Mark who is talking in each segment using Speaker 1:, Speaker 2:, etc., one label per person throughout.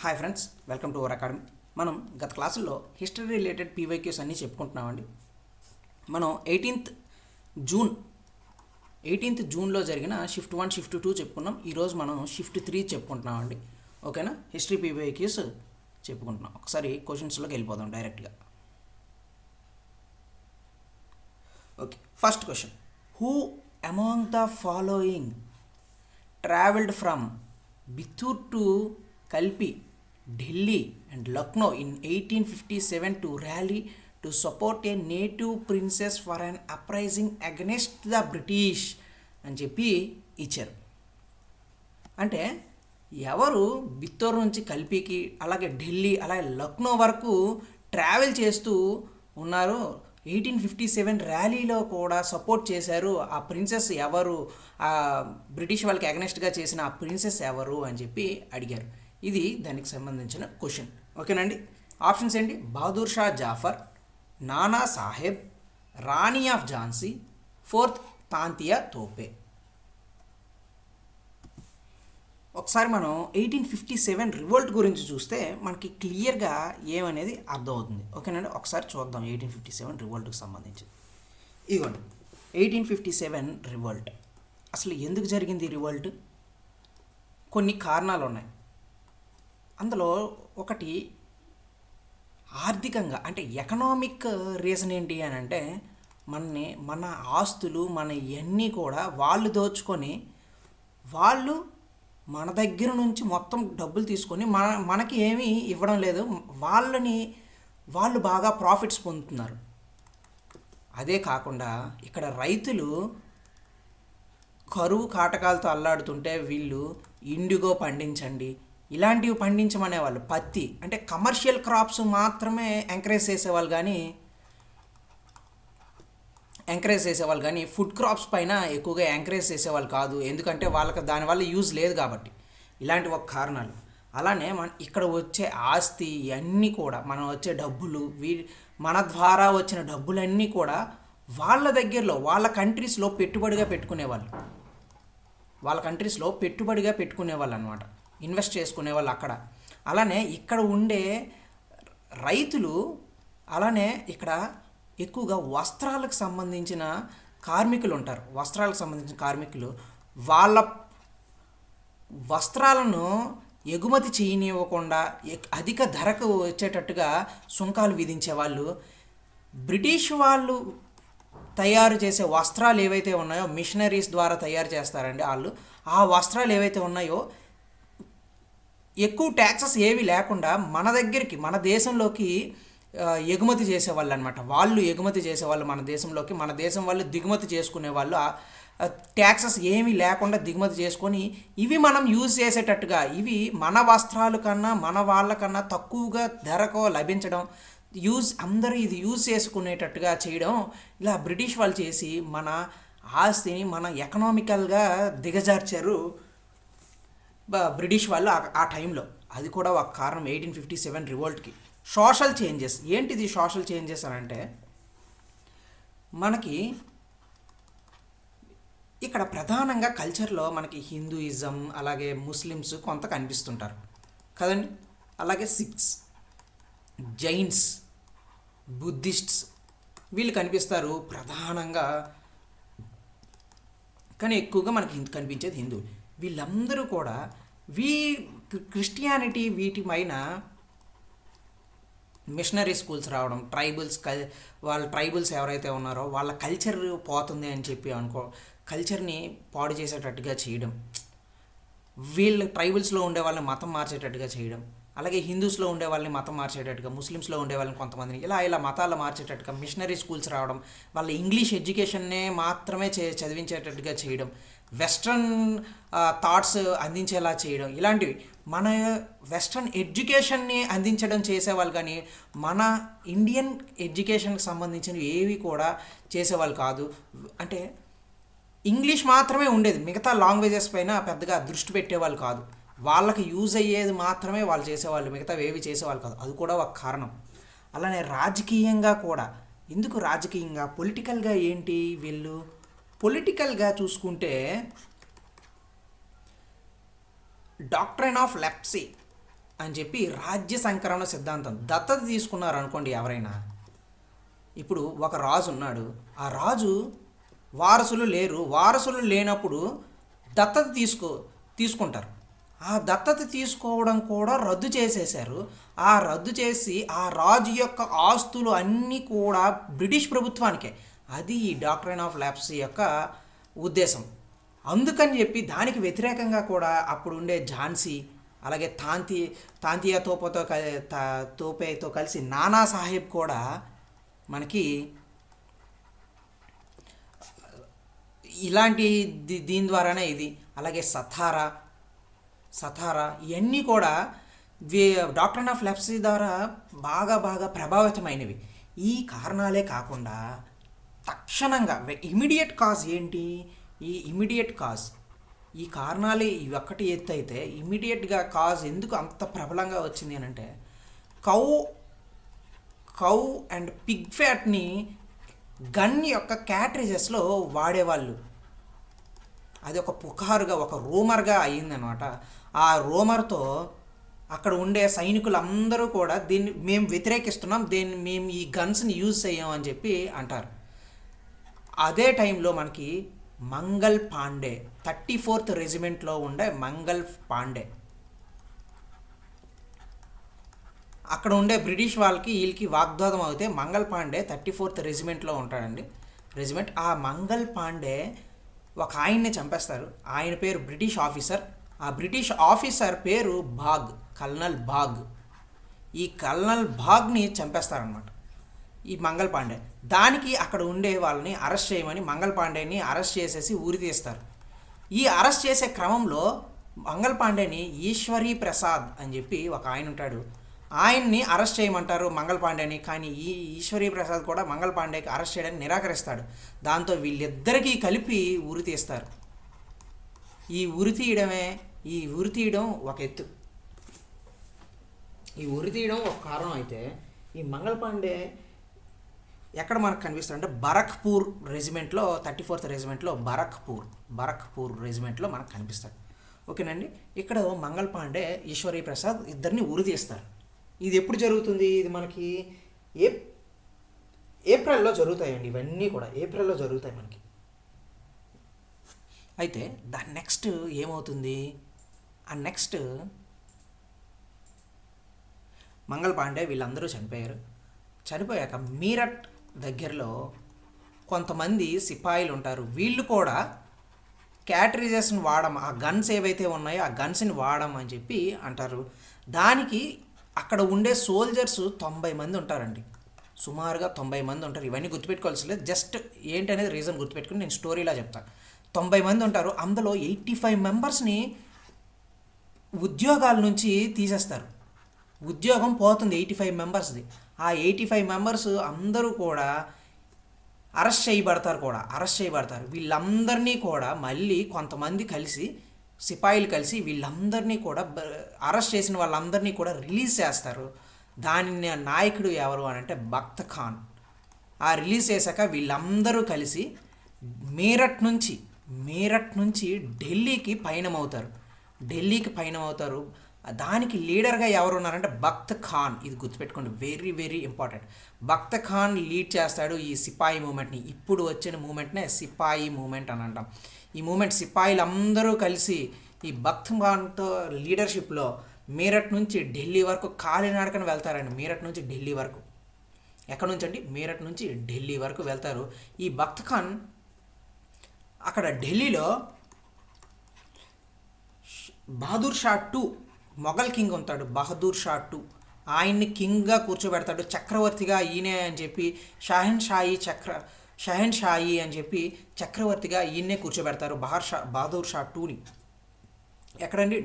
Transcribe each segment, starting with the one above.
Speaker 1: Hi friends, welcome to our academy. మనం గత క్లాసుల్లో హిస్టరీ రిలేటెడ్ పీవైక్యూస్ అన్నీ చెప్పుకుంటున్నామండి. మనం జూన్ 18 జూన్లో జరిగిన షిఫ్ట్ 1 షిఫ్ట్ 2 చెప్పుకున్నాం. ఈరోజు మనం షిఫ్ట్ 3 చెప్పుకుంటున్నామండి. ఓకేనా? హిస్టరీ పీవైక్యూస్ చెప్పుకుంటున్నాం. ఒకసారి క్వశ్చన్స్లోకి వెళ్ళిపోదాం డైరెక్ట్గా. Okay, first question. Who among the following travelled from Bithoor to Kalpi, Delhi and Lucknow in 1857 to rally to support a native princess for an uprising against the British అని చెప్పి ఇచ్చారు. అంటే ఎవరు బిత్తూరు నుంచి కల్పికి, అలాగే ఢిల్లీ, అలాగే లక్నో వరకు ట్రావెల్ చేస్తూ ఉన్నారు. 1857 ర్యాలీలో కూడా సపోర్ట్ చేశారు. ఆ ప్రిన్సెస్ ఎవరు, ఆ బ్రిటిష్ వాళ్ళకి అగనెస్ట్గా చేసిన ఆ ప్రిన్సెస్ ఎవరు అని చెప్పి అడిగారు. ఇది దానికి సంబంధించిన క్వశ్చన్. ఓకేనండి. ఆప్షన్స్ ఏంటి? బహదూర్ షా జాఫర్, నానా సాహెబ్, రాణి ఆఫ్ ఝాన్సీ, ఫోర్త్ తాంతియా తోపే. ఒకసారి మనం 1857 రివోల్ట్ గురించి చూస్తే మనకి క్లియర్గా ఏమనేది అర్థమవుతుంది. ఓకేనండి, ఒకసారి చూద్దాం 1857 రివోల్ట్కి సంబంధించి. ఇదిగోండి 1857 రివోల్ట్. అసలు ఎందుకు జరిగింది ఈ రివోల్ట్? కొన్ని కారణాలు ఉన్నాయి. అందులో ఒకటి ఆర్థికంగా, అంటే ఎకనామిక్ రీజన్ ఏంటి అని అంటే, మన ఆస్తులు మన ఇవన్నీ కూడా వాళ్ళు దోచుకొని, వాళ్ళు మన దగ్గర నుంచి మొత్తం డబ్బులు తీసుకొని మనకి ఏమీ ఇవ్వడం లేదు. వాళ్ళు బాగా ప్రాఫిట్స్ పొందుతున్నారు. అదే కాకుండా ఇక్కడ రైతులు కరువు కాటకాలతో అల్లాడుతుంటే వీళ్ళు ఇండిగో పండించండి, ఇలాంటివి పండించమనేవాళ్ళు. పత్తి అంటే కమర్షియల్ క్రాప్స్ మాత్రమే ఎంకరేజ్ చేసేవాళ్ళు కానీ ఫుడ్ క్రాప్స్ పైన ఎక్కువగా ఎంకరేజ్ చేసేవాళ్ళు కాదు. ఎందుకంటే వాళ్ళకి దానివల్ల యూజ్ లేదు కాబట్టి. ఇలాంటి ఒక కారణాలు. అలానే ఇక్కడ వచ్చే ఆస్తి ఇవన్నీ కూడా, మనం వచ్చే డబ్బులు, మన ద్వారా వచ్చిన డబ్బులన్నీ కూడా వాళ్ళ దగ్గరలో, వాళ్ళ కంట్రీస్లో పెట్టుబడిగా పెట్టుకునేవాళ్ళు అనమాట. ఇన్వెస్ట్ చేసుకునేవాళ్ళు అక్కడ. అలానే ఇక్కడ ఉండే రైతులు, అలానే ఇక్కడ ఎక్కువగా వస్త్రాలకు సంబంధించిన కార్మికులు ఉంటారు. వాళ్ళ వస్త్రాలను ఎగుమతి చేయనివ్వకుండా అధిక ధరకు వచ్చేటట్టుగా సుంకాలు విధించేవాళ్ళు. బ్రిటిష్ వాళ్ళు తయారు చేసే వస్త్రాలు ఏవైతే ఉన్నాయో, మిషనరీస్ ద్వారా తయారు చేస్తారండి వాళ్ళు. ఆ వస్త్రాలు ఏవైతే ఉన్నాయో ఎక్కువ ట్యాక్సెస్ ఏవి లేకుండా మన దేశంలోకి ఎగుమతి చేసేవాళ్ళు అనమాట. వాళ్ళు ఎగుమతి చేసేవాళ్ళు మన దేశంలోకి, మన దేశం వాళ్ళు దిగుమతి చేసుకునేవాళ్ళు. ట్యాక్సెస్ ఏమీ లేకుండా దిగుమతి చేసుకొని ఇవి మనం యూజ్ చేసేటట్టుగా, ఇవి మన వస్త్రాల కన్నా మన వాళ్ళకన్నా తక్కువగా ధరకు లభించడం, అందరూ ఇది యూజ్ చేసుకునేటట్టుగా చేయడం, ఇలా బ్రిటిష్ వాళ్ళు చేసి మన ఆస్తిని మన ఎకనామికల్గా దిగజార్చారు బ్రిటిష్ వాళ్ళు ఆ టైంలో. అది కూడా ఒక కారణం 1857 రివోల్ట్కి. సోషల్ చేంజెస్ ఏంటిది? సోషల్ చేంజెస్ అని అంటే, మనకి ఇక్కడ ప్రధానంగా కల్చర్లో మనకి హిందూయిజం, అలాగే ముస్లిమ్స్ కొంత కనిపిస్తుంటారు కదండి. అలాగే సిఖ్స్, జైన్స్, బుద్ధిస్ట్స్ వీళ్ళు కనిపిస్తారు ప్రధానంగా. కానీ ఎక్కువగా మనకి కనిపించేది హిందూ. వీళ్ళందరూ కూడా క్రిస్టియానిటీ వీటి పైన మిషనరీ స్కూల్స్ రావడం, వాళ్ళ ట్రైబల్స్ ఎవరైతే ఉన్నారో వాళ్ళ కల్చర్ పోతుంది అని చెప్పి కల్చర్ని పాడు చేసేటట్టుగా చేయడం, వీళ్ళ ట్రైబల్స్లో ఉండే వాళ్ళని మతం మార్చేటట్టుగా చేయడం, అలాగే హిందూస్లో ఉండే వాళ్ళని మతం మార్చేటట్టుగా, ముస్లిమ్స్లో ఉండే వాళ్ళని కొంతమందిని ఇలా మతాలు మార్చేటట్టుగా మిషనరీ స్కూల్స్ రావడం, వాళ్ళ ఇంగ్లీష్ ఎడ్యుకేషన్నే మాత్రమే చదివించేటట్టుగా చేయడం, వెస్ట్రన్ థాట్స్ అందించేలా చేయడం, ఇలాంటివి మన వెస్ట్రన్ ఎడ్యుకేషన్ని అందించడం చేసేవాళ్ళు. కానీ మన ఇండియన్ ఎడ్యుకేషన్కి సంబంధించినవి ఏవి కూడా చేసేవాళ్ళు కాదు. అంటే ఇంగ్లీష్ మాత్రమే ఉండేది, మిగతా లాంగ్వేజెస్ పైన పెద్దగా దృష్టి పెట్టేవాళ్ళు కాదు. వాళ్ళకి యూజ్ అయ్యేది మాత్రమే వాళ్ళు చేసేవాళ్ళు, మిగతా ఏవి చేసేవాళ్ళు కాదు. అది కూడా ఒక కారణం. అలానే రాజకీయంగా కూడా, ఎందుకు రాజకీయంగా, పొలిటికల్గా ఏంటి వీళ్ళు? పొలిటికల్గా చూసుకుంటే డాక్ట్రైన్ ఆఫ్ లెప్సీ అని చెప్పి రాజ్య సంక్రమణ సిద్ధాంతం. దత్తత తీసుకున్నారు అనుకోండి ఎవరైనా. ఇప్పుడు ఒక రాజు ఉన్నాడు, ఆ రాజు వారసులు లేరు, వారసులు లేనప్పుడు దత్తత తీసుకుంటారు. ఆ దత్తత తీసుకోవడం కూడా రద్దు చేసేశారు. ఆ రద్దు చేసి ఆ రాజు యొక్క ఆస్తులు అన్నీ కూడా బ్రిటిష్ ప్రభుత్వానికే. అది ఈ డాక్ట్రైన్ ఆఫ్ ల్యాప్సీ యొక్క ఉద్దేశం. అందుకని చెప్పి దానికి వ్యతిరేకంగా కూడా అప్పుడు ఉండే ఝాన్సీ, అలాగే తాంతియా తోపేతో కలిసి నానా సాహెబ్ కూడా మనకి ఇలాంటి దీని ద్వారానే ఇది. అలాగే సతారా ఇవన్నీ కూడా డాక్ట్రైన్ ఆఫ్ ల్యాప్సీ ద్వారా బాగా ప్రభావితమైనవి. ఈ కారణాలే కాకుండా తక్షణంగా ఇమీడియట్ కాజ్ ఏంటి? ఈ కారణాలు ఇవి ఒక్కటి ఎత్తు అయితే ఇమీడియట్గా కాజ్ ఎందుకు అంత ప్రబలంగా వచ్చింది అని అంటే, కౌ అండ్ పిగ్ ఫ్యాట్ని గన్ యొక్క క్యాట్రేజెస్లో వాడేవాళ్ళు. అది ఒక పుకారుగా, ఒక రూమర్గా అయ్యిందనమాట. ఆ రూమర్తో అక్కడ ఉండే సైనికులందరూ కూడా దీన్ని మేము వ్యతిరేకిస్తున్నాం, మేము ఈ గన్స్ని యూజ్ చేయం అని చెప్పి అంటారు. అదే టైంలో మనకి మంగల్ పాండే 34th రెజిమెంట్లో ఉండే మంగల్ పాండే, అక్కడ ఉండే బ్రిటిష్ వాళ్ళకి వీళ్ళకి వాగ్వాదం అవుతే మంగల్ పాండే 34th రెజిమెంట్లో ఉంటాడండి. ఆ మంగల్ పాండే ఒక ఆయన్ని చంపేస్తారు. ఆయన పేరు బ్రిటిష్ ఆఫీసర్. ఆ బ్రిటిష్ ఆఫీసర్ పేరు కల్నల్ బాగ్. ఈ కల్నల్ బాగ్ని చంపేస్తారనమాట ఈ మంగల్ పాండే. దానికి అక్కడ ఉండే వాళ్ళని అరెస్ట్ చేయమని మంగల్ పాండేని అరెస్ట్ చేసేసి ఊరి తీస్తారు. ఈ అరెస్ట్ చేసే క్రమంలో మంగల్ పాండేని ఈశ్వరీ ప్రసాద్ అని చెప్పి ఒక ఆయన ఉంటాడు, ఆయన్ని అరెస్ట్ చేయమంటారు మంగల్ పాండేని. కానీ ఈ ఈశ్వరీ ప్రసాద్ కూడా మంగల్ పాండేకి అరెస్ట్ చేయడానికి నిరాకరిస్తాడు. దాంతో వీళ్ళిద్దరికీ కలిపి ఉరి తీస్తారు. ఈ ఉరి తీయడం ఒక ఎత్తు, ఈ ఉరి తీయడం ఒక కారణం అయితే, ఈ మంగల్ పాండే ఎక్కడ మనకు కనిపిస్తాడు అంటే బరక్పూర్ రెజిమెంట్లో 34th రెజిమెంట్లో బరక్పూర్ రెజిమెంట్లో మనకు కనిపిస్తాడు. ఓకేనండి. ఇక్కడ మంగల్ పాండే, ఈశ్వరీ ప్రసాద్ ఇద్దరిని ఉరి తీస్తారు. ఇది ఎప్పుడు జరుగుతుంది? ఇది మనకి ఏప్రిల్లో జరుగుతాయండి. ఇవన్నీ కూడా ఏప్రిల్లో జరుగుతాయి మనకి. అయితే దాని నెక్స్ట్ ఏమవుతుంది? ఆ నెక్స్ట్ మంగల్ పాండే వీళ్ళందరూ చనిపోయాక మీరట్ దగ్గరలో కొంతమంది సిపాయిలు ఉంటారు. వీళ్ళు కూడా క్యాటరేజెస్ని ఆ గన్స్ ఏవైతే ఉన్నాయో ఆ గన్స్ని అని చెప్పి అంటారు. దానికి అక్కడ ఉండే సోల్జర్స్ 90 మంది ఉంటారండి. సుమారుగా 90 మంది ఉంటారు. ఇవన్నీ గుర్తుపెట్టుకోవాల్సి లేదు, జస్ట్ ఏంటనేది రీజన్ గుర్తుపెట్టుకుని నేను స్టోరీలా చెప్తాను. 90 మంది ఉంటారు. అందులో 85 మెంబర్స్ని ఉద్యోగాల నుంచి తీసేస్తారు. ఉద్యోగం పోతుంది 85 మెంబర్స్ది. ఆ 85 మెంబర్స్ అందరూ కూడా అరెస్ట్ చేయబడతారు. వీళ్ళందరినీ కూడా మళ్ళీ కొంతమంది కలిసి, సిపాయిలు కలిసి వీళ్ళందరినీ కూడా అరెస్ట్ చేసిన వాళ్ళందరినీ కూడా రిలీజ్ చేస్తారు. దాని నాయకుడు ఎవరు అని అంటే బక్త్ ఖాన్. ఆ రిలీజ్ చేశాక వీళ్ళందరూ కలిసి మీరట్ నుంచి ఢిల్లీకి పయనమవుతారు. దానికి లీడర్గా ఎవరు ఉన్నారంటే బక్త్ ఖాన్. ఇది గుర్తుపెట్టుకోండి, very very important. Bakht Khan lead చేస్తాడు ఈ సిపాయి మూమెంట్ని. ఇప్పుడు వచ్చిన మూమెంట్నే సిపాయి మూమెంట్ అని అంటాం. ఈ మూమెంట్ సిపాయిలు అందరూ కలిసి ఈ బక్త్ ఖాన్తో లీడర్షిప్లో మీరట్ నుంచి ఢిల్లీ వరకు కాలినడకన వెళ్తారండి. మీరట్ నుంచి ఢిల్లీ వరకు. ఎక్కడి నుంచి అండి? మీరట్ నుంచి ఢిల్లీ వరకు వెళ్తారు. ఈ బక్త్ ఖాన్ అక్కడ ఢిల్లీలో బహదూర్ షా 2 మొఘల్ కింగ్ ఉంటాడు. బహదూర్ షా 2 ఆయన్ని కింగ్గా కూర్చోబెడతాడు. చక్రవర్తిగా ఈయనే అని చెప్పి షహన్ షాయి అని చెప్పి చక్రవర్తిగా ఈయన్నే కూర్చోబెడతారు బహదూర్ షా 2ని. ఎక్కడండి?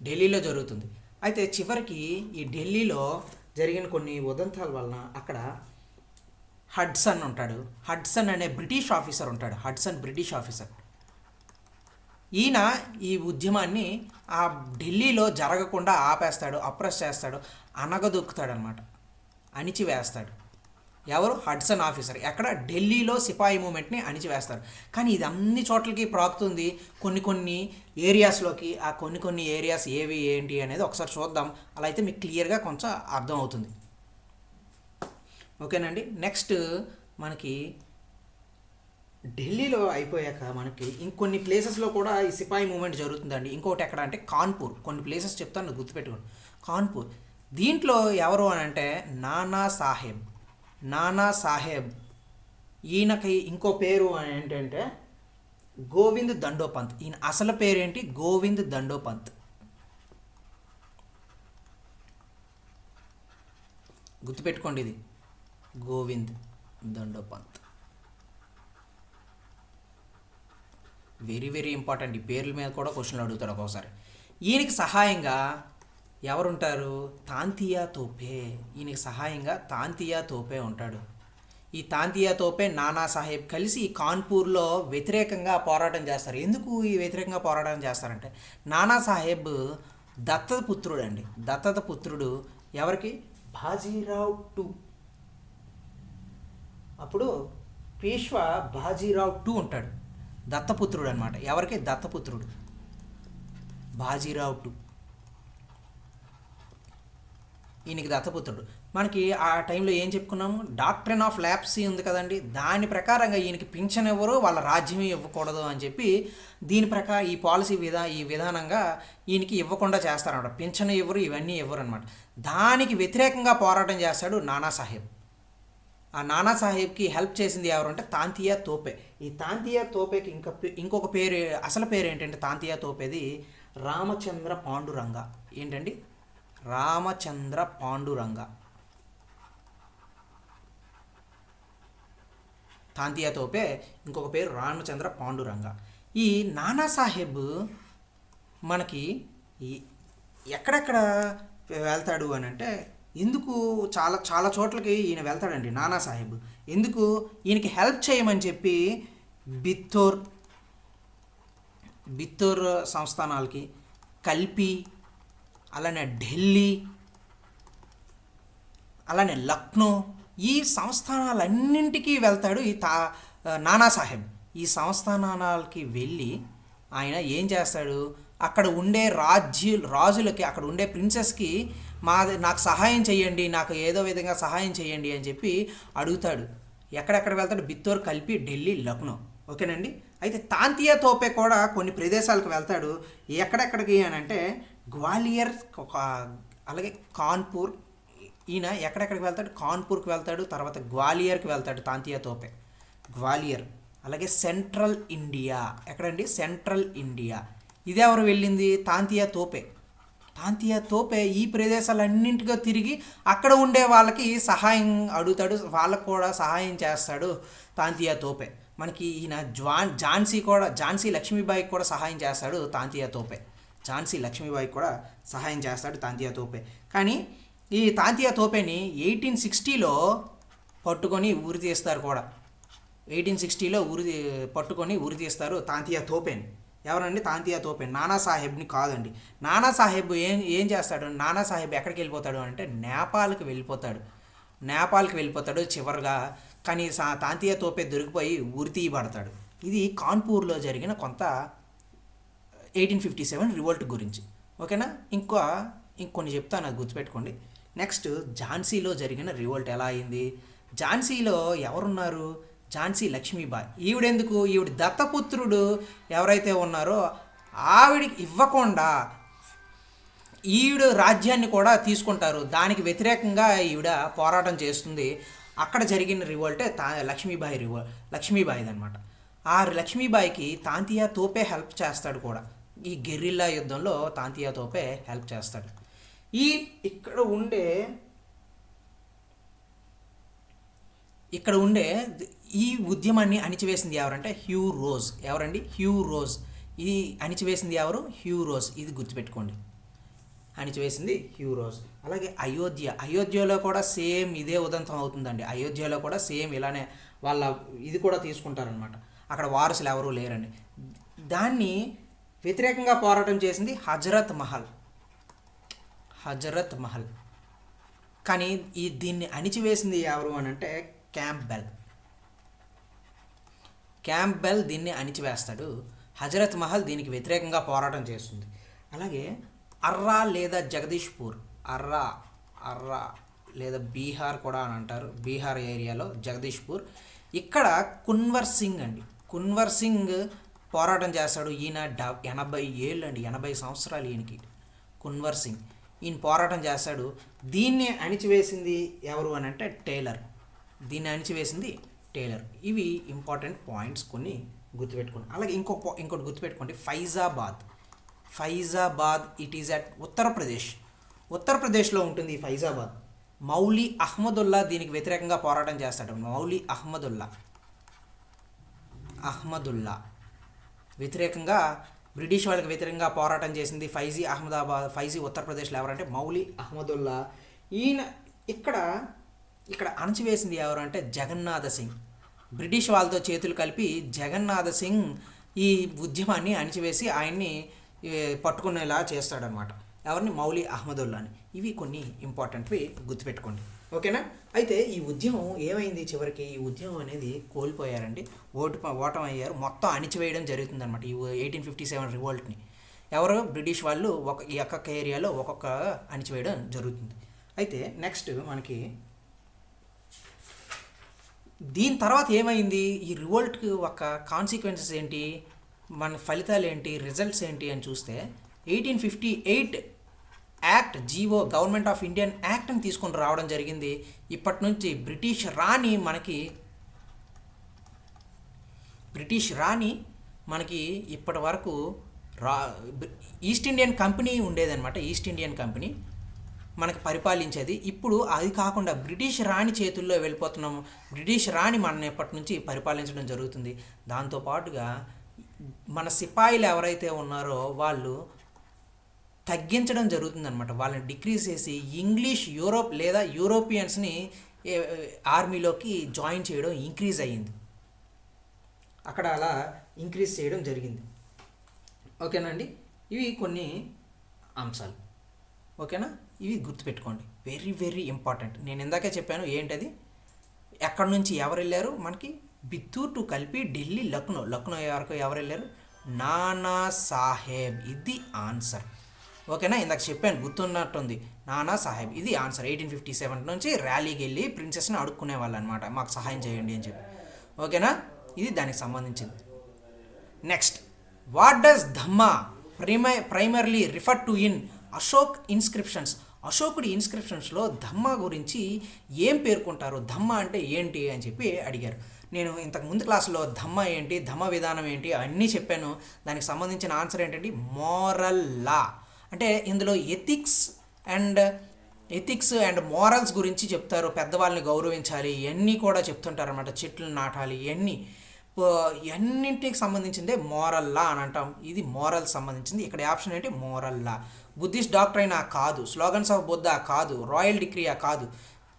Speaker 1: ఢిల్లీలో జరుగుతుంది. అయితే చివరికి ఈ ఢిల్లీలో జరిగిన కొన్ని ఉదంతాల వలన అక్కడ హడ్సన్ అనే బ్రిటిష్ ఆఫీసర్ ఉంటాడు. British officer. ఈయన ఈ ఉద్యమాన్ని ఆ ఢిల్లీలో జరగకుండా ఆపేస్తాడు, అప్రెస్ చేస్తాడు, అనగదొక్కుతాడు అనమాట, అణిచివేస్తాడు. ఎవరు? Hudson officer. ఎక్కడ? ఢిల్లీలో సిపాయి మూమెంట్ని అణిచివేస్తారు. కానీ ఇది అన్ని చోట్లకి ప్రాకుతుంది, కొన్ని కొన్ని ఏరియాస్లోకి. ఆ కొన్ని కొన్ని ఏరియాస్ ఏవి ఏంటి అనేది ఒకసారి చూద్దాం. అలా అయితే మీకు క్లియర్గా కొంచెం అర్థం అవుతుంది. ఓకేనండి. నెక్స్ట్ మనకి ఢిల్లీలో అయిపోయాక మనకి ఇంకొన్ని ప్లేసెస్లో కూడా ఈ సిపాయి మూమెంట్ జరుగుతుందండి. ఇంకోటి ఎక్కడ అంటే కాన్పూర్. కొన్ని ప్లేసెస్ చెప్తాను, గుర్తుపెట్టుకోండి. కాన్పూర్. దీంట్లో ఎవరు అని అంటే నానా సాహెబ్. నానా సాహెబ్ ఈయనకి ఇంకో పేరు ఏంటంటే గోవింద్ దండోపంత్. ఈయన అసలు పేరేంటి? గోవింద్ దండోపంత్. గుర్తుపెట్టుకోండి, ఇది Govind Dandopant. Very very important. ఈ పేర్ల మీద కూడా క్వశ్చన్లు అడుగుతాడు ఒక్కోసారి. ఈయనకి సహాయంగా ఎవరుంటారు? తాంతియా తోపే. ఈయనకి సహాయంగా తాంతియా తోపే ఉంటాడు. ఈ తాంతియా తోపే, నానా సాహెబ్ కలిసి ఈ కాన్పూర్లో వ్యతిరేకంగా పోరాటం చేస్తారు. ఎందుకు ఈ వ్యతిరేకంగా పోరాటం చేస్తారంటే నానా సాహెబ్ దత్తత పుత్రుడు అండి. దత్తత పుత్రుడు ఎవరికి? బాజీరావ్ టూ. అప్పుడు పేష్వా బాజీరావ్ టూ ఉంటాడు. దత్తపుత్రుడు అనమాట. ఎవరికి? దత్తపుత్రుడు బాజీరావ్ టూ. ఈయనకి దత్తపుత్రుడు. మనకి ఆ టైంలో ఏం చెప్పుకున్నాము? డాక్ట్రిన్ ఆఫ్ ల్యాప్సీ ఉంది కదండి. దాని ప్రకారంగా ఈయనకి పింఛన్ ఇవ్వరు, వాళ్ళ రాజ్యం ఇవ్వకూడదు అని చెప్పి దీని ప్రకారం ఈ పాలసీ ఈ విధానంగా ఈయనకి ఇవ్వకుండా చేస్తారన్నమాట. పింఛన్ ఇవ్వరు, ఇవన్నీ ఇవ్వరు అనమాట. దానికి వ్యతిరేకంగా పోరాటం చేస్తాడు నానా సాహెబ్. ఆ నానా సాహెబ్కి హెల్ప్ చేసింది ఎవరు అంటే తాంతియా తోపే. ఈ తాంతియా తోపేకి ఇంకొక పేరు, అసలు పేరు ఏంటంటే తాంతియా తోపేది రామచంద్ర పాండురంగ. ఏంటండి? రామచంద్ర పాండురంగ. తాంతియా తోపే ఇంకొక పేరు రామచంద్ర పాండురంగ. ఈ నానా సాహెబ్ మనకి ఎక్కడెక్కడ వెళ్తాడు అని అంటే, ఎందుకు చాలా చాలా చోట్లకి ఈయన వెళ్తాడండి నానా సాహెబ్. ఎందుకు? ఈయనకి హెల్ప్ చేయమని చెప్పి బిత్తూర్ సంస్థానాలకి, కల్పి, అలానే ఢిల్లీ, అలానే లక్నో, ఈ సంస్థానాలన్నింటికీ వెళ్తాడు ఈ నానా సాహెబ్. ఈ సంస్థానాలకి వెళ్ళి ఆయన ఏం చేస్తాడు? అక్కడ ఉండే రాజులకి, అక్కడ ఉండే ప్రిన్సెస్కి నాకు సహాయం చేయండి, నాకు ఏదో విధంగా సహాయం చేయండి అని చెప్పి అడుగుతాడు. ఎక్కడెక్కడ వెళ్తాడు? బిత్తూర్, కల్పి, ఢిల్లీ, లక్నో. ఓకేనండి. అయితే తాంతియా తోపే కూడా కొన్ని ప్రదేశాలకు వెళ్తాడు. ఎక్కడెక్కడికి అని అంటే గ్వాలియర్, అలాగే కాన్పూర్. ఈయన ఎక్కడెక్కడికి వెళ్తాడు? కాన్పూర్కి వెళ్తాడు, తర్వాత గ్వాలియర్కి వెళ్తాడు తాంతియా తోపే. గ్వాలియర్. అలాగే సెంట్రల్ ఇండియా. ఎక్కడండి? Central India. ఇది ఎవరు వెళ్ళింది? తాంతియా తోపే. తాంతియా తోపే ఈ ప్రదేశాలన్నింటిగా తిరిగి అక్కడ ఉండే వాళ్ళకి సహాయం అడుగుతాడు, వాళ్ళకు కూడా సహాయం చేస్తాడు తాంతియా తోపే. మనకి ఈయన ఝాన్సీ లక్ష్మీబాయికి కూడా సహాయం చేస్తాడు తాంతియా తోపే. ఝాన్సీ లక్ష్మీబాయికి కూడా సహాయం చేస్తాడు తాంతియా తోపే. కానీ ఈ తాంతియా తోపేని 1860లో పట్టుకొని ఉరి తీస్తారు కూడా. 1860లో పట్టుకొని ఉరి తీస్తారు తాంతియా తోపేని. ఎవరండి? తాంతియా తోపే. నానా సాహెబ్ని కాదండి. నానా సాహెబ్ ఏం చేస్తాడు? నానా సాహెబ్ ఎక్కడికి వెళ్ళిపోతాడు అంటే నేపాల్కి వెళ్ళిపోతాడు చివరిగా. కానీ తాంతియా తోపే దొరికిపోయి ఉరి తీయబడతాడు. ఇది కాన్పూర్లో జరిగిన కొంత 1857 రివోల్ట్ గురించి. ఓకేనా? ఇంకొన్ని చెప్తాను, అది గుర్తుపెట్టుకోండి. నెక్స్ట్ ఝాన్సీలో జరిగిన రివోల్ట్ ఎలా అయింది? ఝాన్సీలో ఎవరున్నారు? ఝాన్సీ లక్ష్మీబాయి. ఈవిడ దత్తపుత్రుడు ఎవరైతే ఉన్నారో ఆవిడికి ఇవ్వకుండా ఈవిడ రాజ్యాన్ని కూడా తీసుకుంటారు. దానికి వ్యతిరేకంగా ఈవిడ పోరాటం చేస్తుంది. అక్కడ జరిగిన రివోల్టే లక్ష్మీబాయిది అనమాట. ఆ లక్ష్మీబాయికి తాంతియా తోపే హెల్ప్ చేస్తాడు కూడా. ఈ గెరిల్లా యుద్ధంలో తాంతియా తోపే హెల్ప్ చేస్తాడు. ఇక్కడ ఉండే ఈ ఉద్యమాన్ని అణిచివేసింది ఎవరంటే హ్యూ రోజ్. ఎవరండి? Hugh Rose. ఇది అణిచివేసింది ఎవరు? Hugh Rose. ఇది గుర్తుపెట్టుకోండి, అణిచివేసింది హ్యూ రోజ్. అలాగే అయోధ్యలో కూడా సేమ్ ఇదే ఉదంతం అవుతుందండి. అయోధ్యలో కూడా సేమ్ ఇలానే వాళ్ళ ఇది కూడా తీసుకుంటారనమాట. అక్కడ వారసులు ఎవరూ లేరండి. దాన్ని వ్యతిరేకంగా పోరాటం చేసింది హజరత్ మహల్. కానీ దీన్ని అణిచివేసింది ఎవరు అని అంటే క్యాంప్బెల్ దీన్ని అణిచివేస్తాడు. హజరత్ మహల్ దీనికి వ్యతిరేకంగా పోరాటం చేస్తుంది. అలాగే అర్రా లేదా జగదీష్పూర్, అర్రా లేదా బీహార్ కూడా అని అంటారు, బీహార్ ఏరియాలో జగదీష్పూర్. ఇక్కడ కున్వర్ సింగ్ పోరాటం చేస్తాడు. ఈయన 80 ఏళ్ళు అండి, 80 సంవత్సరాలు ఈయనకి. కున్వర్ సింగ్ ఈయన పోరాటం చేస్తాడు. దీన్ని అణిచివేసింది ఎవరు అని అంటే టేలర్. ఇవి ఇంపార్టెంట్ పాయింట్స్ కొన్ని గుర్తుపెట్టుకోండి. అలాగే ఇంకోటి గుర్తుపెట్టుకోండి, ఫైజాబాద్ ఇట్ ఈజ్ అట్ ఉత్తరప్రదేశ్లో ఉంటుంది ఈ ఫైజాబాద్. మౌలి అహ్మదుల్లా దీనికి వ్యతిరేకంగా పోరాటం చేస్తాడు. మౌలి అహ్మదుల్లా వ్యతిరేకంగా, బ్రిటిష్ వాళ్ళకి వ్యతిరేకంగా పోరాటం చేసింది ఫైజీ ఉత్తరప్రదేశ్లో ఎవరంటే మౌలి అహ్మదుల్లా. ఈయన ఇక్కడ అణచివేసింది ఎవరు అంటే జగన్నాథ సింగ్. బ్రిటిష్ వాళ్ళతో చేతులు కలిపి జగన్నాథ సింగ్ ఈ ఉద్యమాన్ని అణిచివేసి ఆయన్ని పట్టుకునేలా చేస్తాడనమాట. ఎవరిని? మౌలి అహ్మదుల్లాని. ఇవి కొన్ని ఇంపార్టెంట్వి గుర్తుపెట్టుకోండి, ఓకేనా? అయితే ఈ ఉద్యమం ఏమైంది? చివరికి ఈ ఉద్యమం అనేది కోల్పోయారండి, ఓటం అయ్యారు. మొత్తం అణిచివేయడం జరుగుతుందన్నమాట ఈ 1857 రివోల్ట్ని. ఎవరు? బ్రిటిష్ వాళ్ళు ఈ ఒక్కొక్క ఏరియాలో ఒక్కొక్క అణిచివేయడం జరుగుతుంది. అయితే నెక్స్ట్ మనకి దీని తర్వాత ఏమైంది, ఈ రివోల్ట్కి ఒక కాన్సిక్వెన్సెస్ ఏంటి, మన ఫలితాలు ఏంటి, రిజల్ట్స్ ఏంటి అని చూస్తే 1858 act, GO, government of Indian యాక్ట్ని తీసుకొని రావడం జరిగింది. ఇప్పటి నుంచి బ్రిటిష్ రాణి మనకి ఇప్పటి వరకు ఈస్ట్ ఇండియన్ కంపెనీ ఉండేదన్నమాట. ఈస్ట్ ఇండియన్ కంపెనీ మనకి పరిపాలించేది. ఇప్పుడు అది కాకుండా బ్రిటిష్ రాణి చేతుల్లో వెళ్ళిపోతున్నాము. బ్రిటిష్ రాణి మన ఎప్పటి నుంచి పరిపాలించడం జరుగుతుంది. దాంతోపాటుగా మన సిపాయిలు ఎవరైతే ఉన్నారో వాళ్ళు తగ్గించడం జరుగుతుందన్నమాట. వాళ్ళని డిక్రీజ్ చేసి ఇంగ్లీష్ లేదా యూరోపియన్స్ని ఆర్మీలోకి జాయిన్ చేయడం ఇంక్రీజ్ అయ్యింది. అక్కడ అలా ఇంక్రీజ్ చేయడం జరిగింది, ఓకేనండి. ఇవి కొన్ని అంశాలు, ఓకేనా? ఇవి గుర్తుపెట్టుకోండి, వెరీ వెరీ ఇంపార్టెంట్. నేను ఇందాకే చెప్పాను ఏంటది, ఎక్కడి నుంచి ఎవరు వెళ్ళారు, మనకి బిత్తూర్ టు కలిపి ఢిల్లీ, లక్నో వరకు ఎవరు వెళ్ళారు? నానా సాహెబ్. ఇది ఆన్సర్, ఓకేనా? ఇందాక చెప్పాను, గుర్తున్నట్టుంది. నానా సాహెబ్ ఇది ఆన్సర్. 1857 నుంచి ర్యాలీకి వెళ్ళి ప్రిన్సెస్ని అడుక్కునే వాళ్ళు అనమాట, మాకు సహాయం చేయండి అని చెప్పి, ఓకేనా? ఇది దానికి సంబంధించింది. Next, what does Dhamma primarily refer to in Ashok inscriptions? అశోకుడి ఇన్స్క్రిప్షన్స్లో ధమ్మా గురించి ఏం పేర్కొంటారు, ధమ్మా అంటే ఏంటి అని చెప్పి అడిగారు. నేను ఇంతకు ముందు క్లాసులో ధమ్మా ఏంటి, ధమ్మ విధానం ఏంటి అన్నీ చెప్పాను. దానికి సంబంధించిన ఆన్సర్ ఏంటంటే మోరల్ లా. అంటే ఇందులో ఎథిక్స్ అండ్ మోరల్స్ గురించి చెప్తారు. పెద్దవాళ్ళని గౌరవించాలి ఇవన్నీ కూడా చెప్తుంటారు అన్నమాట. చెట్లు నాటాలి, ఇవన్నింటికి సంబంధించిందే మోరల్ లా అని అంటాం. ఇది మోరల్ సంబంధించింది. ఇక్కడ ఆప్షన్ ఏంటి? మోరల్ లా. బుద్ధిస్ట్ డాక్ట్రైనా కాదు, స్లోగన్స్ ఆఫ్ బుద్ధా కాదు, రాయల్ డిక్రీయా కాదు.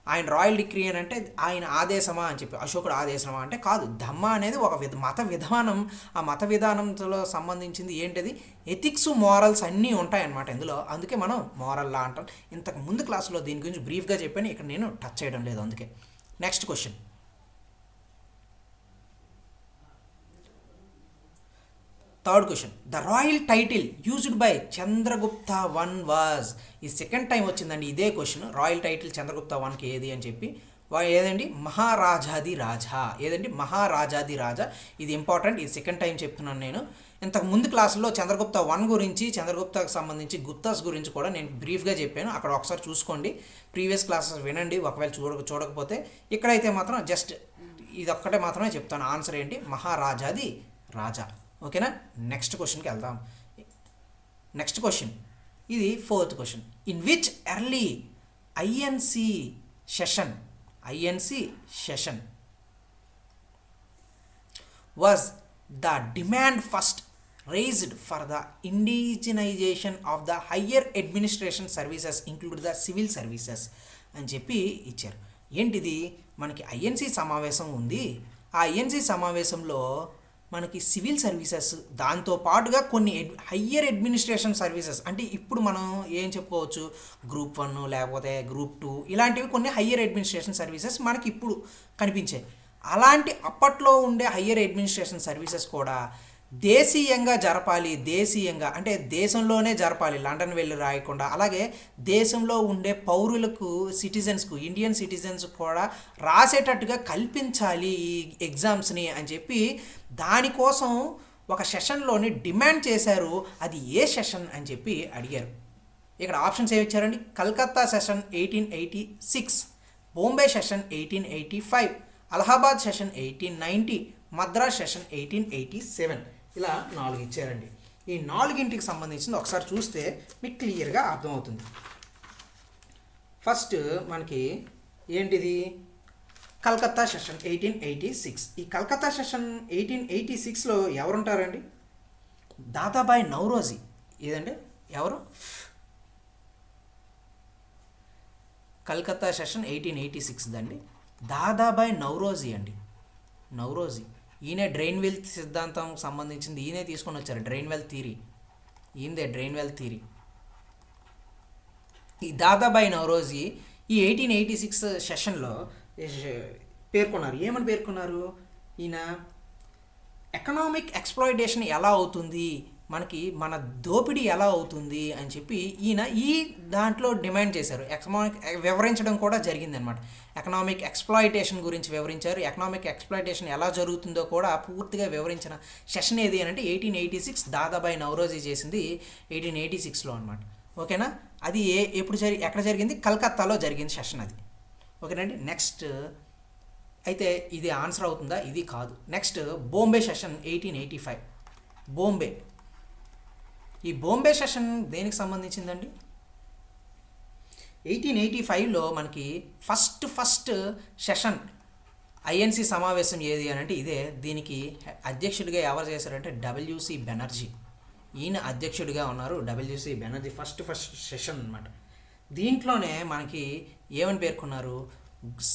Speaker 1: ఆయన రాయల్ డిక్రీ అని అంటే ఆయన ఆదేశమా అని చెప్పి, అశోకుడు ఆదేశమా అంటే కాదు. ధమ్మ అనేది ఒక మత విధానం. ఆ మత విధానంతో సంబంధించింది ఏంటది? ఎథిక్స్, మోరల్స్ అన్నీ ఉంటాయన్నమాట ఇందులో. అందుకే మనం మోరల్ లా అంటాం. ఇంతకు ముందు క్లాసులో దీని గురించి బ్రీఫ్గా చెప్పాను, ఇక్కడ నేను టచ్ చేయడం లేదు అందుకే. Next question, third question, the royal title used by Chandragupta one was. ఈ సెకండ్ టైం వచ్చిందండి ఇదే క్వశ్చన్. రాయల్ టైటిల్ చంద్రగుప్త వన్కి ఏది అని చెప్పి, ఏదండి? మహారాజాది రాజా. ఏదండి? మహారాజాది రాజా. ఇది ఇంపార్టెంట్, ఇది సెకండ్ టైం చెప్తున్నాను నేను. ఇంతకు ముందు క్లాసులో చంద్రగుప్త వన్ గురించి, చంద్రగుప్తకు సంబంధించి గుప్తాస్ గురించి కూడా నేను బ్రీఫ్గా చెప్పాను. అక్కడ ఒకసారి చూసుకోండి, ప్రీవియస్ క్లాసెస్ వినండి ఒకవేళ చూడకపోతే. ఇక్కడైతే మాత్రం జస్ట్ ఇదొక్కటే మాత్రమే చెప్తాను. ఆన్సర్ ఏంటి? మహారాజాది రాజా, ఓకేనా? నెక్స్ట్ క్వశ్చన్కి వెళ్దాం. నెక్స్ట్ క్వశ్చన్, ఇది fourth question. In which early INC session was the demand first raised for the indigenization of the higher administration services include the civil services అని చెప్పి ఇచ్చారు. ఏంటిది? మనకి ఐఎన్సి సమావేశం ఉంది. ఆ ఐఎన్సి సమావేశంలో మనకి సివిల్ సర్వీసెస్, దాంతో పాటుగా కొన్ని హయ్యర్ అడ్మినిస్ట్రేషన్ సర్వీసెస్, అంటే ఇప్పుడు మనం ఏం చెప్పుకోవచ్చు, గ్రూప్ 1 లేకపోతే గ్రూప్ 2 ఇలాంటివి కొన్ని హయ్యర్ అడ్మినిస్ట్రేషన్ సర్వీసెస్ మనకి ఇప్పుడు కనిపించాయి. అలాంటి అప్పట్లో ఉండే హయ్యర్ అడ్మినిస్ట్రేషన్ సర్వీసెస్ కూడా దేశీయంగా జరపాలి, దేశీయంగా అంటే దేశంలోనే జరపాలి, లండన్ వెళ్ళి రాయకుండా. అలాగే దేశంలో ఉండే పౌరులకు, సిటిజన్స్కు, ఇండియన్ సిటిజన్స్ కూడా రాసేటట్టుగా కల్పించాలి ఈ ఎగ్జామ్స్ని అని చెప్పి దానికోసం ఒక సెషన్లోని డిమాండ్ చేశారు. అది ఏ సెషన్ అని చెప్పి అడిగారు. ఇక్కడ ఆప్షన్స్ ఏమి ఇచ్చారండి? Calcutta session 1886, Bombay session 1885, Allahabad session 1890, Madras session 1887. ఇలా 4 ఇచ్చారండి. ఈ 4కి సంబంధించింది ఒకసారి చూస్తే మీకు క్లియర్గా అర్థమవుతుంది. ఫస్ట్ మనకి ఏంటిది? కలకత్తా సెషన్ 1886. ఈ కలకత్తా సెషన్ 1886లో ఎవరుంటారండి? దాదాబాయి నౌరోజీ. ఏదండి ఎవరు? కలకత్తా సెషన్ 1886 దండి దాదాబాయి నౌరోజీ అండి. నౌరోజీ ఈయన డ్రైన్ వెల్ సిద్ధాంతం సంబంధించింది ఈయనే తీసుకొని వచ్చారు. డ్రైన్ వెల్ థియరీ ఈయనదే. డ్రైన్ వెల్ థియరీ ఈ దాదాబాయి నౌరోజీ ఈ 1886 సెషన్లో పేర్కొన్నారు. ఏమని పేర్కొన్నారు? ఈయన ఎకనామిక్ ఎక్స్ప్లాయిటేషన్ ఎలా అవుతుంది, మనకి మన దోపిడీ ఎలా అవుతుంది అని చెప్పి ఈయన ఈ దాంట్లో డిమాండ్ చేశారు. వివరించడం కూడా జరిగింది అనమాట. ఎకనామిక్ ఎక్స్ప్లాయిటేషన్ గురించి వివరించారు. ఎకనామిక్ ఎక్స్ప్లాయిటేషన్ ఎలా జరుగుతుందో కూడా పూర్తిగా వివరించిన సెషన్ ఏది అని అంటే 1886 దాదాబాయి నౌరోజీ చేసింది 1886లో అనమాట. ఓకేనా? అది ఎక్కడ జరిగింది? కలకత్తాలో జరిగింది సెషన్ అది. ఓకేనండి. నెక్స్ట్ అయితే ఇది ఆన్సర్ అవుతుందా? ఇది కాదు. Next Bombay session 1885. బాంబే. ఈ బాంబే సెషన్ దేనికి సంబంధించిందండి? 1885లో మనకి ఫస్ట్ సెషన్ ఐఎన్సి సమావేశం ఏది అని అంటే ఇదే. దీనికి అధ్యక్షుడిగా ఎవరు చేశారంటే డబ్ల్యూసి బెనర్జీ. ఈయన అధ్యక్షుడిగా ఉన్నారు. డబ్ల్యూసి బెనర్జీ ఫస్ట్ సెషన్ అనమాట. దీంట్లోనే మనకి ఏమని పేర్కొన్నారు?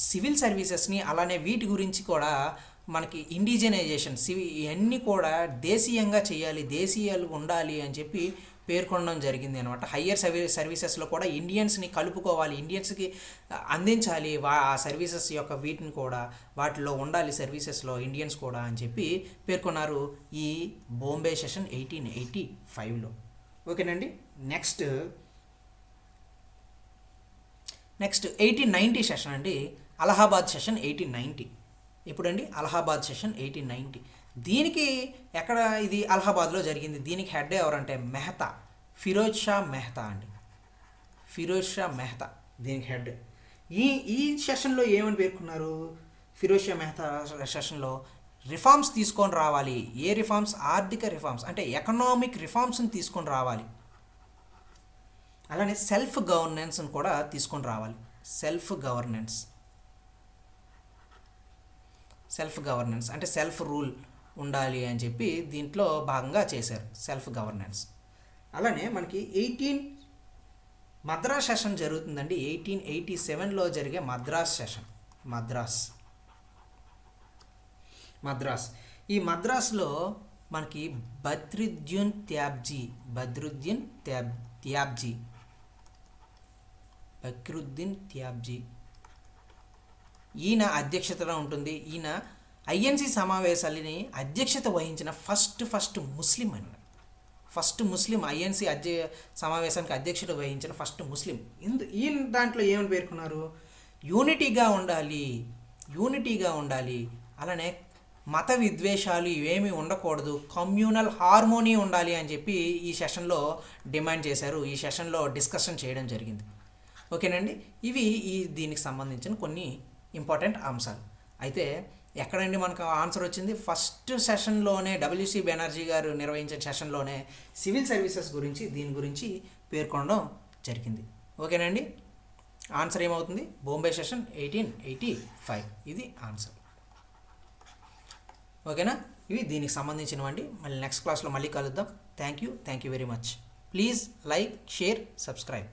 Speaker 1: సివిల్ సర్వీసెస్ని, అలానే వీటి గురించి కూడా మనకి ఇండిజినైజేషన్, ఇవన్నీ కూడా దేశీయంగా చేయాలి, దేశీయాలు ఉండాలి అని చెప్పి పేర్కొనడం జరిగింది అనమాట. హయ్యర్ సర్వీసెస్లో కూడా ఇండియన్స్ని కలుపుకోవాలి, ఇండియన్స్కి అందించాలి ఆ సర్వీసెస్ యొక్క వీటిని కూడా, వాటిలో ఉండాలి సర్వీసెస్లో ఇండియన్స్ కూడా అని చెప్పి పేర్కొన్నారు ఈ బాంబే సెషన్ 1885లో. ఓకేనండి. నెక్స్ట్ 1890 సెషన్ అండి. అలహాబాద్ సెషన్ 1890. ఇప్పుడండి అలహాబాద్ సెషన్ 1890. దీనికి ఎక్కడ ఇది అలహాబాద్లో జరిగింది. దీనికి హెడ్ ఎవరంటే మెహతా, ఫిరోజ్ షా మెహతా అండి. ఫిరోజ్ షా మెహతా దీనికి హెడ్. ఈ సెషన్లో ఏమని పేర్కొన్నారు? ఫిరోజ్ షా మెహతా సెషన్లో రిఫార్మ్స్ తీసుకొని రావాలి. ఏ రిఫార్మ్స్? ఆర్థిక రిఫార్మ్స్, అంటే ఎకనామిక్ రిఫార్మ్స్ని తీసుకొని రావాలి. అలానే సెల్ఫ్ గవర్నెన్స్ని కూడా తీసుకొని రావాలి. సెల్ఫ్ గవర్నెన్స్ అంటే సెల్ఫ్ రూల్ ఉండాలి అని చెప్పి దీంట్లో భాగంగా చేశారు సెల్ఫ్ గవర్నెన్స్. అలానే మనకి మద్రాస్ సెషన్ జరుగుతుందండి. 1887లో జరిగే మద్రాస్ సెషన్. మద్రాస్. ఈ మద్రాస్లో మనకి బద్రుద్దీన్ త్యాబ్జీ ఈయన అధ్యక్షతలో ఉంటుంది. ఈయన ఐఎన్సి సమావేశాలని అధ్యక్షత వహించిన ఫస్ట్ ముస్లిం అన్నమాట. ఫస్ట్ ముస్లిం ఐఎన్సి సమావేశానికి అధ్యక్షత వహించిన ఫస్ట్ ముస్లిం. ఈయన దాంట్లో ఏమని పేర్కొన్నారు? యూనిటీగా ఉండాలి, అలానే మత విద్వేషాలు ఇవేమీ ఉండకూడదు, కమ్యూనల్ హార్మోనీ ఉండాలి అని చెప్పి ఈ సెషన్లో డిమాండ్ చేశారు. ఈ సెషన్లో డిస్కషన్ చేయడం జరిగింది. ఓకేనండి. ఇవి దీనికి సంబంధించిన కొన్ని ఇంపార్టెంట్ అంశాలు. అయితే ఎక్కడండి మనకు ఆన్సర్ వచ్చింది? ఫస్ట్ సెషన్లోనే డబ్ల్యూసి బెనర్జీ గారు నిర్వహించిన సెషన్లోనే సివిల్ సర్వీసెస్ గురించి దీని గురించి పేర్కొనడం జరిగింది. ఓకేనండి. ఆన్సర్ ఏమవుతుంది? బాంబే సెషన్ 1885 ఇది ఆన్సర్. ఓకేనా? ఇవి దీనికి సంబంధించినవండి. మళ్ళీ నెక్స్ట్ క్లాస్లో మళ్ళీ కలుద్దాం. Thank you very much. Please like, share, subscribe.